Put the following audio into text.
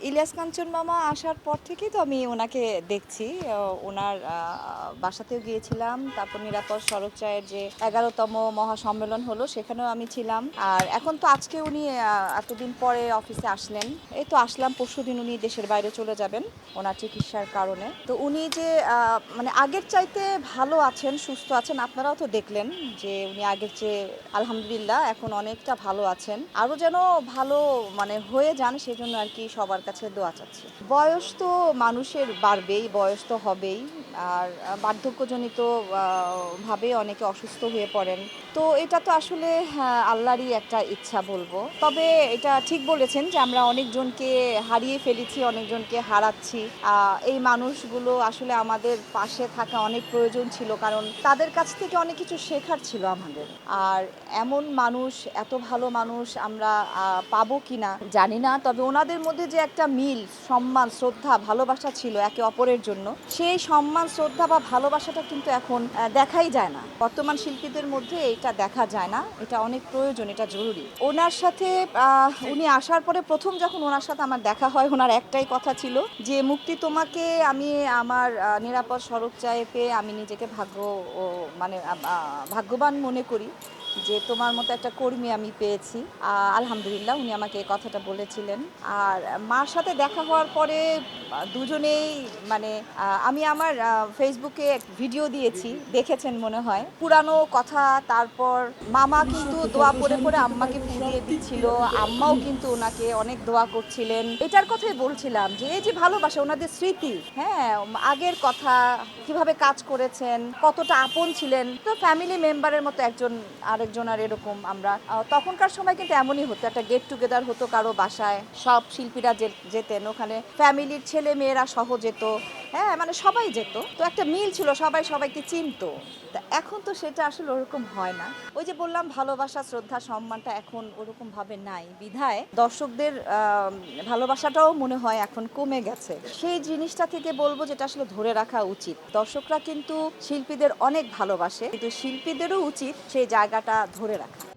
ইলিয়াস কাঞ্চন মামা আসার পর থেকেই তো আমি ওনাকে দেখছি। ওনার বাসাতেও গিয়েছিলাম। তারপর নিরাপদ সড়ক চায়ের যে 11তম মহাসম্মেলন হলো সেখানেও আমি ছিলাম। আর এখন তো আজকে উনি এতদিন পরে অফিসে আসলেন। এই তো আসলাম, পরশুদিন উনি দেশের বাইরে চলে যাবেন ওনার চিকিৎসার কারণে। তো উনি যে মানে আগের চাইতে ভালো আছেন, সুস্থ আছেন, আপনারাও তো দেখলেন যে উনি আগের চেয়ে আলহামদুলিল্লাহ এখন অনেকটা ভালো আছেন। আরও যেন ভালো মানে হয়ে যান সেজন্য আর কি সবার কাছে দোয়া চাচ্ছি। বয়স তো মানুষের বাড়বেই, বয়স তো হবেই। আর বার্ধক্যজনিত ভাবে অনেকে অসুস্থ হয়ে পড়েন। তো এটা তো আসলে আল্লাহরই একটা ইচ্ছা বলবো। তবে এটা ঠিক বলেছেন যে আমরা অনেকজনকে হারিয়ে ফেলেছি, অনেকজনকে হারাচ্ছি। এই মানুষগুলো আসলে আমাদের পাশে থাকা অনেক প্রয়োজন ছিল, কারণ তাদের কাছ থেকে অনেক কিছু শেখার ছিল আমাদের। আর এমন মানুষ, এত ভালো মানুষ আমরা পাবো কিনা জানি না। তবে ওনাদের মধ্যে যে একটা মিল, সম্মান, শ্রদ্ধা, ভালোবাসা ছিল একে অপরের জন্য, সেই সম্মান, শ্রদ্ধা বা ভালোবাসাটা কিন্তু এখন দেখাই যায় না। বর্তমান শিল্পীদের মধ্যে এটা দেখা যায় না। এটা অনেক প্রয়োজন, এটা জরুরি। ওনার সাথে উনি আসার পরে প্রথম যখন ওনার সাথে আমার দেখা হয়, ওনার একটাই কথা ছিল যে মুক্তি তোমাকে আমি আমার নিরাপদ সড়ক চায়ে পেয়ে আমি নিজেকে মানে ভাগ্যবান মনে করি যে তোমার মতো একটা কর্মী আমি পেয়েছি। আলহামদুলিল্লাহ উনি আমাকে এই কথাটা বলেছিলেন। আর মার সাথে দেখা হওয়ার পরে দুজনেই মানে আমি আমার ফেসবুকে এক ভিডিও দিয়েছি, দেখেছেন মনে হয়। পুরানো কথা, তারপর মামা কিন্তু দোয়া পড়ে পড়ে আম্মাকে ফু দিয়ে দিচ্ছিল, আম্মাও কিন্তু ওনাকে অনেক দোয়া করছিলেন। এটার কথাই বলছিলাম যে এই যে ভালোবাসা, ওনাদের স্মৃতি, হ্যাঁ, আগের কথা, কিভাবে কাজ করেছেন, কতটা আপন ছিলেন। তো ফ্যামিলি মেম্বারের মতো একজন আরেকজনের এরকম আমরা তখনকার সময় কিন্তু এমনই হতো, একটা গেট টুগেদার হতো কারো বাসায়, সব শিল্পীরা যেতেন ওখানে, ফ্যামিলির ছেলে মেয়েরা সহ যেত, হ্যাঁ, মানে সবাই যেত। তো একটা মিল ছিল, সবাই সবাইকে চিনতো। তা এখন তো সেটা আসলে ওরকম হয় না। ওই যে বললাম ভালোবাসা, শ্রদ্ধা, সম্মানটা এখন ওরকম ভাবে নাই বিধায় দর্শকদের ভালোবাসাটাও মনে হয় এখন কমে গেছে। সেই জিনিসটা থেকে বলবো যেটা আসলে ধরে রাখা উচিত। দর্শকরা কিন্তু শিল্পীদের অনেক ভালোবাসে, কিন্তু শিল্পীদেরও উচিত সেই জায়গাটা ধরে রাখা।